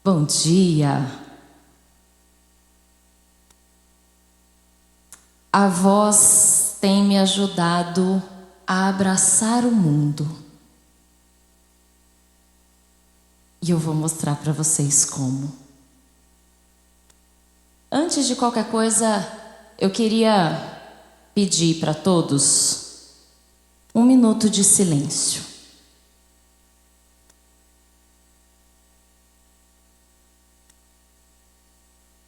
Bom dia. A voz tem me ajudado a abraçar o mundo. E eu vou mostrar para vocês como. Antes de qualquer coisa, eu queria pedir para todos um minuto de silêncio.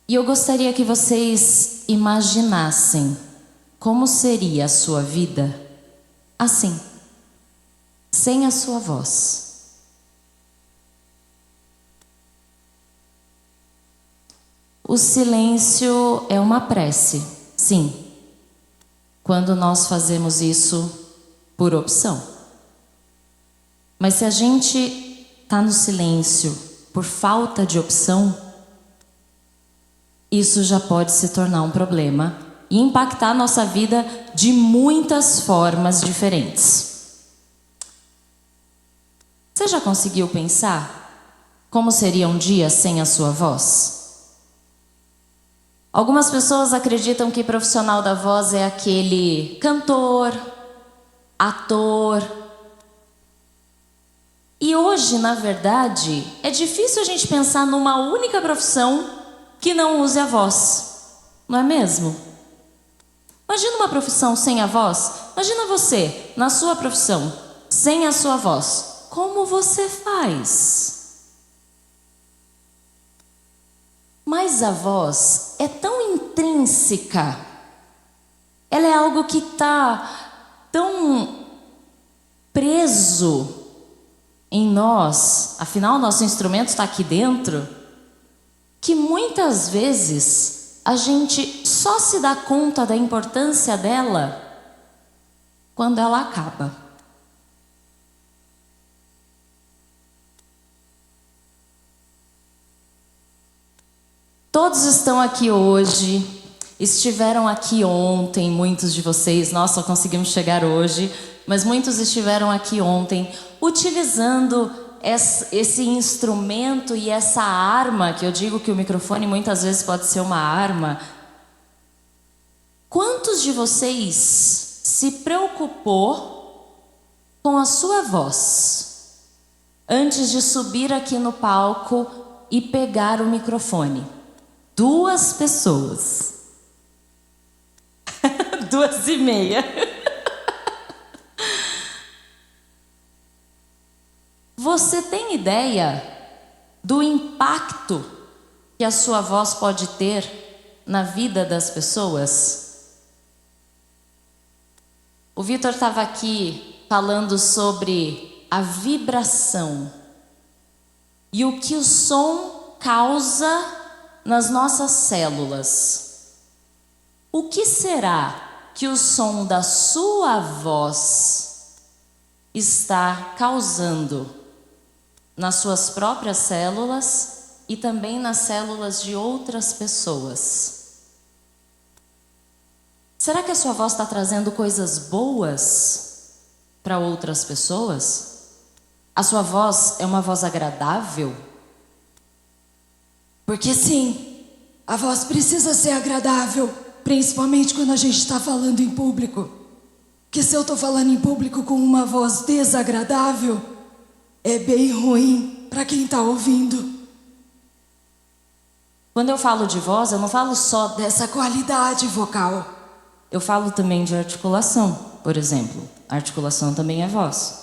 E eu gostaria que vocês imaginassem como seria a sua vida assim, sem a sua voz. O silêncio é uma prece, sim, quando nós fazemos isso por opção. Mas se a gente está no silêncio por falta de opção, isso já pode se tornar um problema e impactar a nossa vida de muitas formas diferentes. Você já conseguiu pensar como seria um dia sem a sua voz? Algumas pessoas acreditam que profissional da voz é aquele cantor, ator. E hoje, na verdade, é difícil a gente pensar numa única profissão que não use a voz, não é mesmo? Imagina uma profissão sem a voz. Imagina você, na sua profissão, sem a sua voz. Como você faz? Mas a voz é tão intrínseca. Ela é algo que está tão preso em nós. Afinal, nosso instrumento está aqui dentro. Que muitas vezes a gente só se dá conta da importância dela quando ela acaba. Todos estão aqui hoje, estiveram aqui ontem, muitos de vocês, nós só conseguimos chegar hoje, mas muitos estiveram aqui ontem, utilizando esse instrumento e essa arma, que eu digo que o microfone muitas vezes pode ser uma arma. Quantos de vocês se preocupou com a sua voz antes de subir aqui no palco e pegar o microfone? 2 pessoas. 2:30. Você tem ideia do impacto que a sua voz pode ter na vida das pessoas? O Vitor estava aqui falando sobre a vibração e o que o som causa nas nossas células. O que será que o som da sua voz está causando nas suas próprias células e também nas células de outras pessoas? Será que a sua voz está trazendo coisas boas para outras pessoas? A sua voz é uma voz agradável? Porque sim, a voz precisa ser agradável, principalmente quando a gente está falando em público. Porque se eu estou falando em público com uma voz desagradável, é bem ruim para quem está ouvindo. Quando eu falo de voz, eu não falo só Dessa qualidade vocal. Eu falo também de articulação, por exemplo. A articulação também é voz.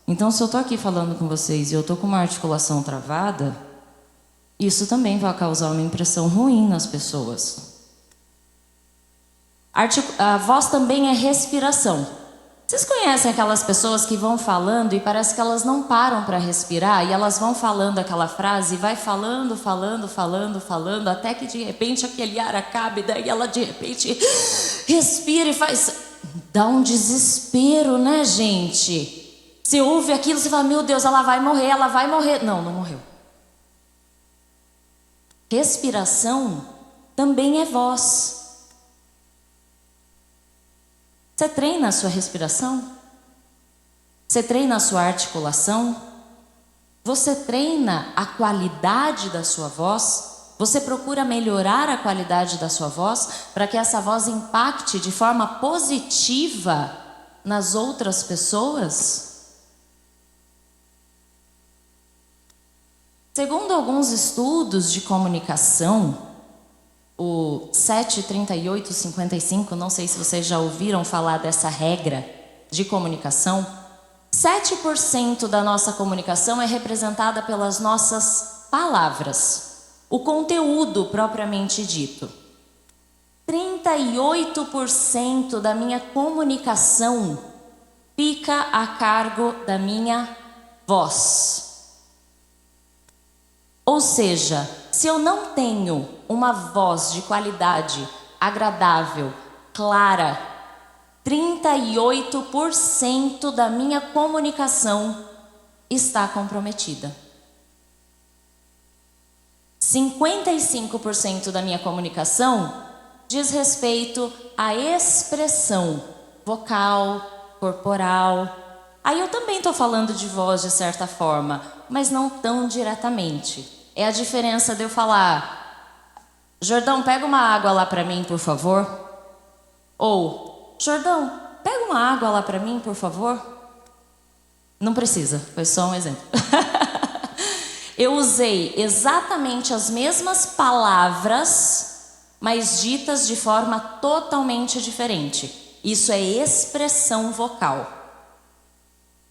Então, se eu estou aqui falando com vocês e eu estou com uma articulação travada, isso também vai causar uma impressão ruim nas pessoas. A voz também é respiração. Vocês conhecem aquelas pessoas que vão falando e parece que elas não param para respirar, e elas vão falando aquela frase e vai falando, até que de repente aquele ar acaba e daí ela de repente respira e faz... Dá um desespero, né, gente? Você ouve aquilo, você fala, meu Deus, ela vai morrer. Não, não morreu. Respiração também é voz. Você treina a sua respiração? Você treina a sua articulação? Você treina a qualidade da sua voz? Você procura melhorar a qualidade da sua voz para que essa voz impacte de forma positiva nas outras pessoas? Segundo alguns estudos de comunicação, o 73855, não sei se vocês já ouviram falar dessa regra de comunicação, 7% da nossa comunicação é representada pelas nossas palavras, o conteúdo propriamente dito. 38% da minha comunicação fica a cargo da minha voz. Ou seja, se eu não tenho uma voz de qualidade, agradável, clara, 38% da minha comunicação está comprometida. 55% da minha comunicação diz respeito à expressão vocal, corporal. Aí eu também estou falando de voz de certa forma, mas não tão diretamente. É a diferença de eu falar: Jordão, pega uma água lá para mim, por favor. Ou, Jordão, pega uma água lá para mim, por favor. Não precisa, foi só um exemplo. Eu usei exatamente as mesmas palavras, mas ditas de forma totalmente diferente. Isso é expressão vocal.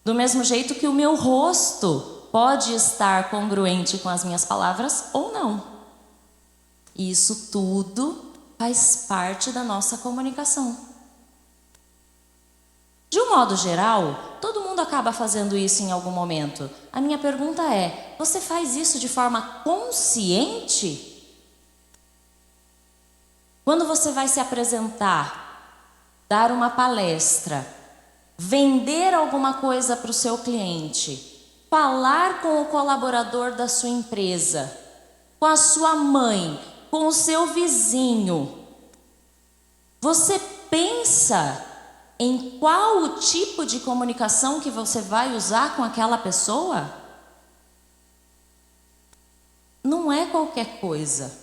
Do mesmo jeito que o meu rosto pode estar congruente com as minhas palavras ou não. E isso tudo faz parte da nossa comunicação. De um modo geral, todo mundo acaba fazendo isso em algum momento. A minha pergunta é: você faz isso de forma consciente? Quando você vai se apresentar, dar uma palestra, vender alguma coisa para o seu cliente, falar com o colaborador da sua empresa, com a sua mãe, com o seu vizinho, você pensa em qual o tipo de comunicação que você vai usar com aquela pessoa? Não é qualquer coisa.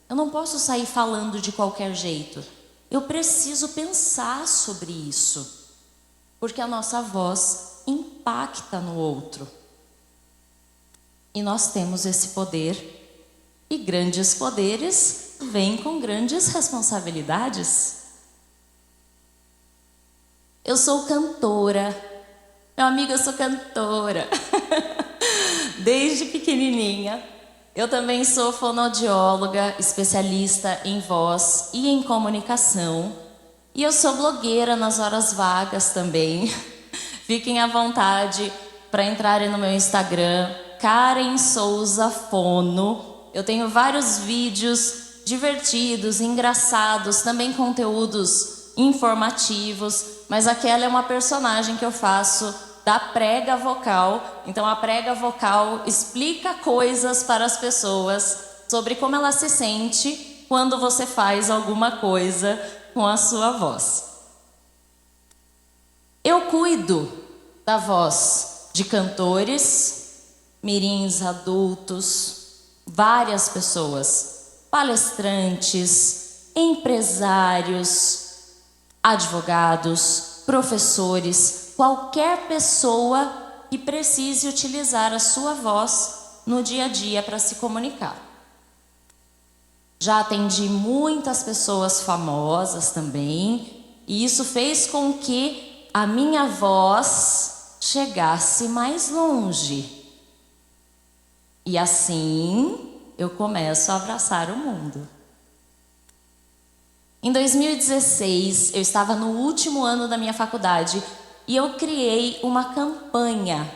Eu não posso sair falando de qualquer jeito. Eu preciso pensar sobre isso. Porque a nossa voz impacta no outro. E nós temos esse poder. E grandes poderes vêm com grandes responsabilidades. Eu sou cantora. Meu amigo, eu sou cantora. Desde pequenininha. Eu também sou fonoaudióloga, especialista em voz e em comunicação. E eu sou blogueira nas horas vagas também. Fiquem à vontade para entrarem no meu Instagram, Karen Souza Fono. Eu tenho vários vídeos divertidos, engraçados, também conteúdos informativos, mas aquela é uma personagem que eu faço da prega vocal. Então a prega vocal explica coisas para as pessoas sobre como ela se sente quando você faz alguma coisa com a sua voz. Eu cuido da voz de cantores, mirins, adultos, várias pessoas, palestrantes, empresários, advogados, professores, qualquer pessoa que precise utilizar a sua voz no dia a dia para se comunicar. Já atendi muitas pessoas famosas também, e isso fez com que a minha voz chegasse mais longe. E assim eu começo a abraçar o mundo. Em 2016, eu estava no último ano da minha faculdade e eu criei uma campanha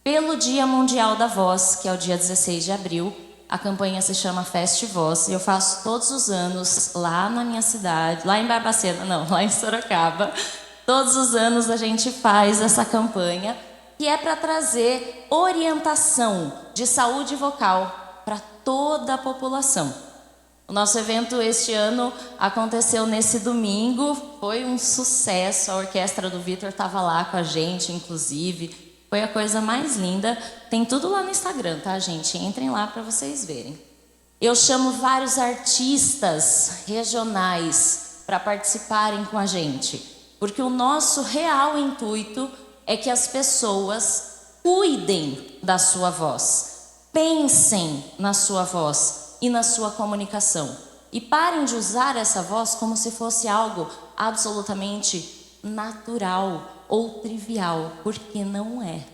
pelo Dia Mundial da Voz, que é o dia 16 de abril. A campanha se chama Feste Voz e eu faço todos os anos lá na minha cidade, lá em Barbacena, não, lá em Sorocaba. Todos os anos a gente faz essa campanha, que é para trazer orientação de saúde vocal para toda a população. O nosso evento este ano aconteceu nesse domingo, foi um sucesso, a orquestra do Vitor estava lá com a gente, inclusive, foi a coisa mais linda. Tem tudo lá no Instagram, tá, gente? Entrem lá para vocês verem. Eu chamo vários artistas regionais para participarem com a gente, porque o nosso real intuito é que as pessoas cuidem da sua voz, pensem na sua voz e na sua comunicação. E parem de usar essa voz como se fosse algo absolutamente natural ou trivial, porque não é.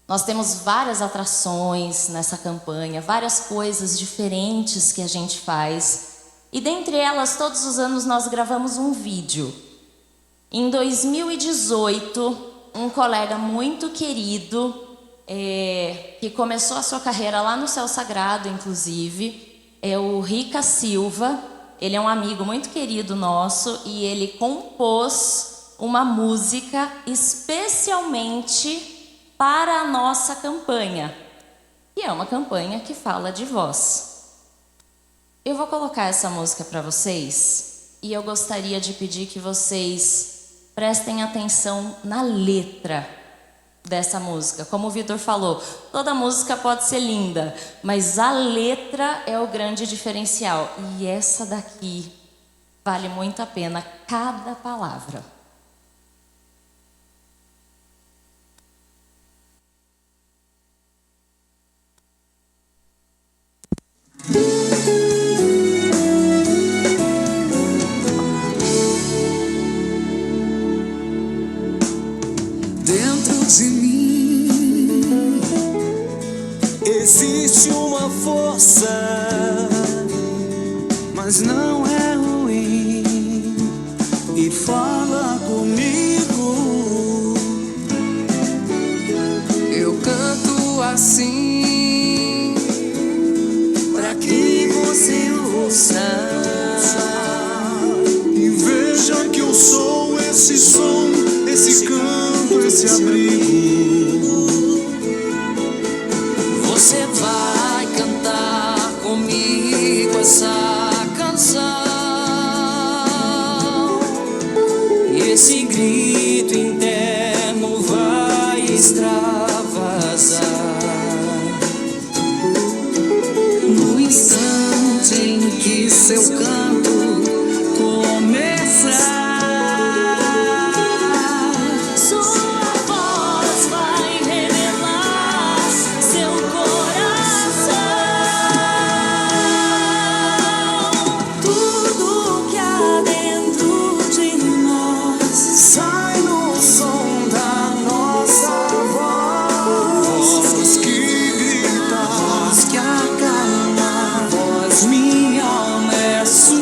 Nós temos várias atrações nessa campanha, várias coisas diferentes que a gente faz. E dentre elas, todos os anos nós gravamos um vídeo. Em 2018, um colega muito querido, que começou a sua carreira lá no Céu Sagrado, inclusive, é o Rica Silva. Ele é um amigo muito querido nosso e ele compôs uma música especialmente para a nossa campanha. E é uma campanha que fala de voz. Eu vou colocar essa música para vocês e eu gostaria de pedir que vocês prestem atenção na letra dessa música. Como o Vitor falou, toda música pode ser linda, mas a letra é o grande diferencial. E essa daqui vale muito a pena, cada palavra. Dentro de mim existe uma força, mas não é ruim, e fala comigo. Eu canto assim pra que você ouça e veja que eu sou esse som, esse canto, esse abrigo. Você vai cantar comigo essa canção, e esse grito interno vai extravasar no instante em que seu canto começar. Minha alma é sua.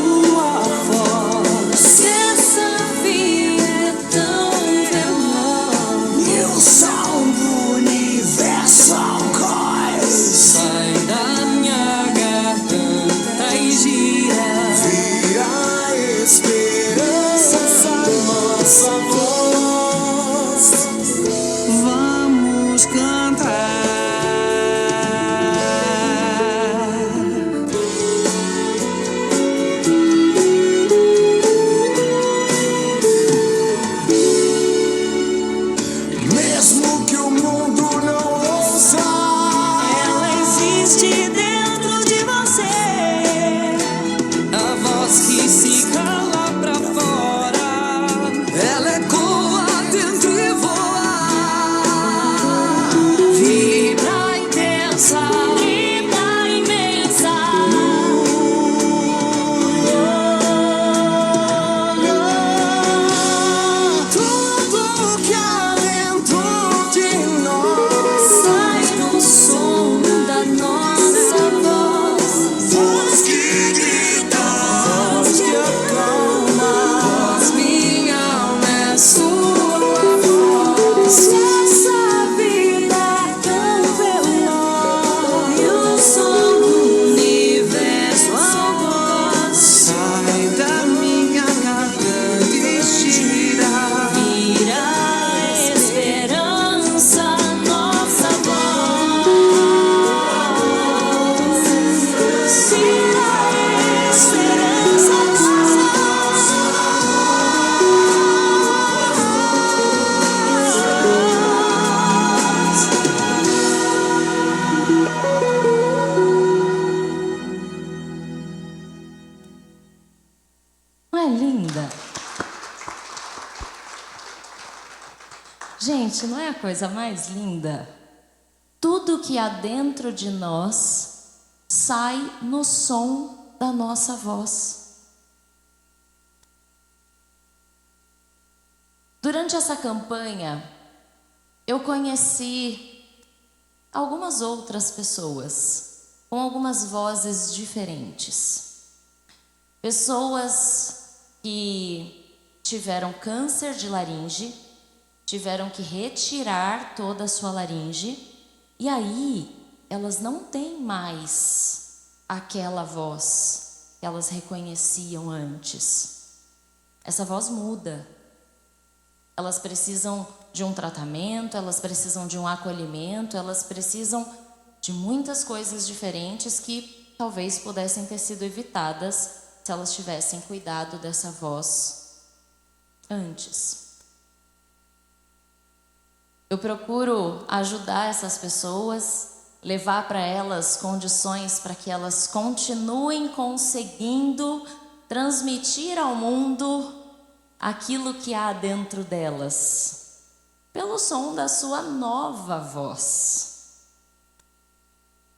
Gente, não é a coisa mais linda? Tudo que há dentro de nós sai no som da nossa voz. Durante essa campanha, eu conheci algumas outras pessoas com algumas vozes diferentes. Pessoas que tiveram câncer de laringe, tiveram que retirar toda a sua laringe, e aí elas não têm mais aquela voz que elas reconheciam antes. Essa voz muda. Elas precisam de um tratamento, elas precisam de um acolhimento, elas precisam de muitas coisas diferentes que talvez pudessem ter sido evitadas se elas tivessem cuidado dessa voz antes. Eu procuro ajudar essas pessoas, levar para elas condições para que elas continuem conseguindo transmitir ao mundo aquilo que há dentro delas, pelo som da sua nova voz.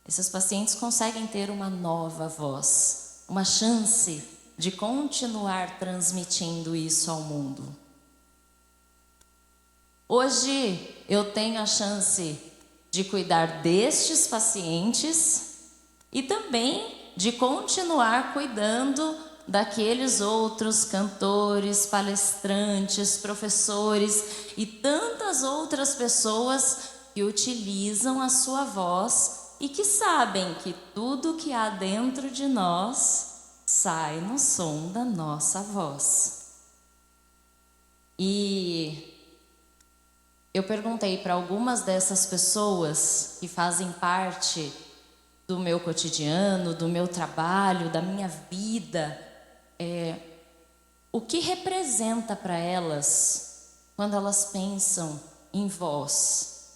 Esses pacientes conseguem ter uma nova voz, uma chance de continuar transmitindo isso ao mundo. Hoje eu tenho a chance de cuidar destes pacientes e também de continuar cuidando daqueles outros cantores, palestrantes, professores e tantas outras pessoas que utilizam a sua voz e que sabem que tudo que há dentro de nós sai no som da nossa voz. E eu perguntei para algumas dessas pessoas que fazem parte do meu cotidiano, do meu trabalho, da minha vida, o que representa para elas quando elas pensam em voz,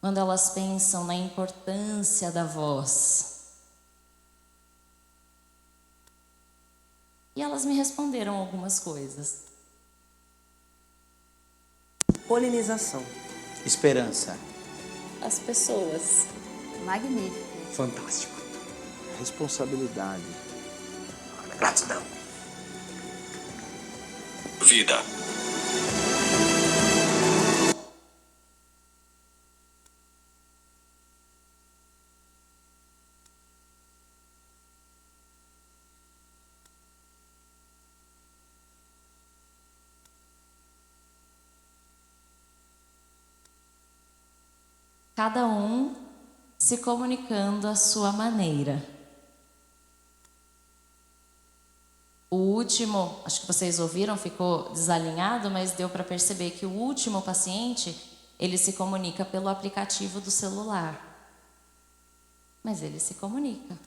quando elas pensam na importância da voz. E elas me responderam algumas coisas. Polinização. Esperança. As pessoas. Magnífico. Fantástico. Responsabilidade. Gratidão. Vida. Cada um se comunicando à sua maneira. O último, acho que vocês ouviram, ficou desalinhado, mas deu para perceber que o último paciente, ele se comunica pelo aplicativo do celular. Mas ele se comunica.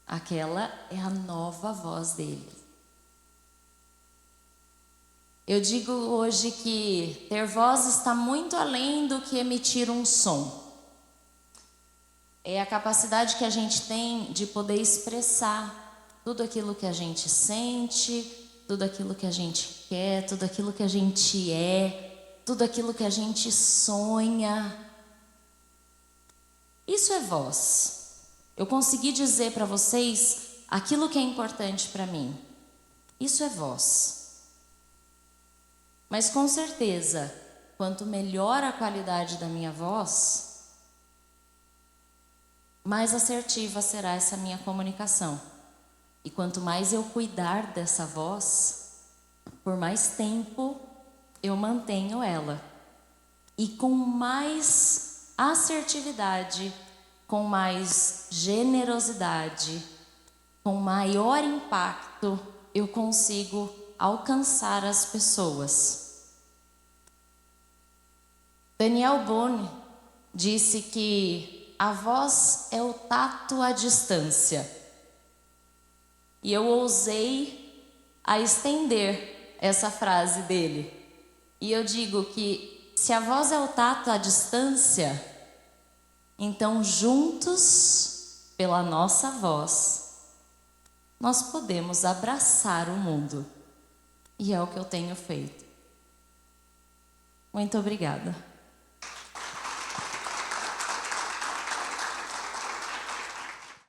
Aquela é a nova voz dele. Eu digo hoje que ter voz está muito além do que emitir um som. É a capacidade que a gente tem de poder expressar tudo aquilo que a gente sente, tudo aquilo que a gente quer, tudo aquilo que a gente é, tudo aquilo que a gente sonha. Isso é voz. Eu consegui dizer para vocês aquilo que é importante para mim. Isso é voz. Mas com certeza, quanto melhor a qualidade da minha voz, mais assertiva será essa minha comunicação. E quanto mais eu cuidar dessa voz, por mais tempo eu mantenho ela. E com mais assertividade, com mais generosidade, com maior impacto, eu consigo alcançar as pessoas. Daniel Boone disse que a voz é o tato à distância. E eu ousei a estender essa frase dele. E eu digo que se a voz é o tato à distância, então juntos, pela nossa voz, nós podemos abraçar o mundo. E é o que eu tenho feito. Muito obrigada.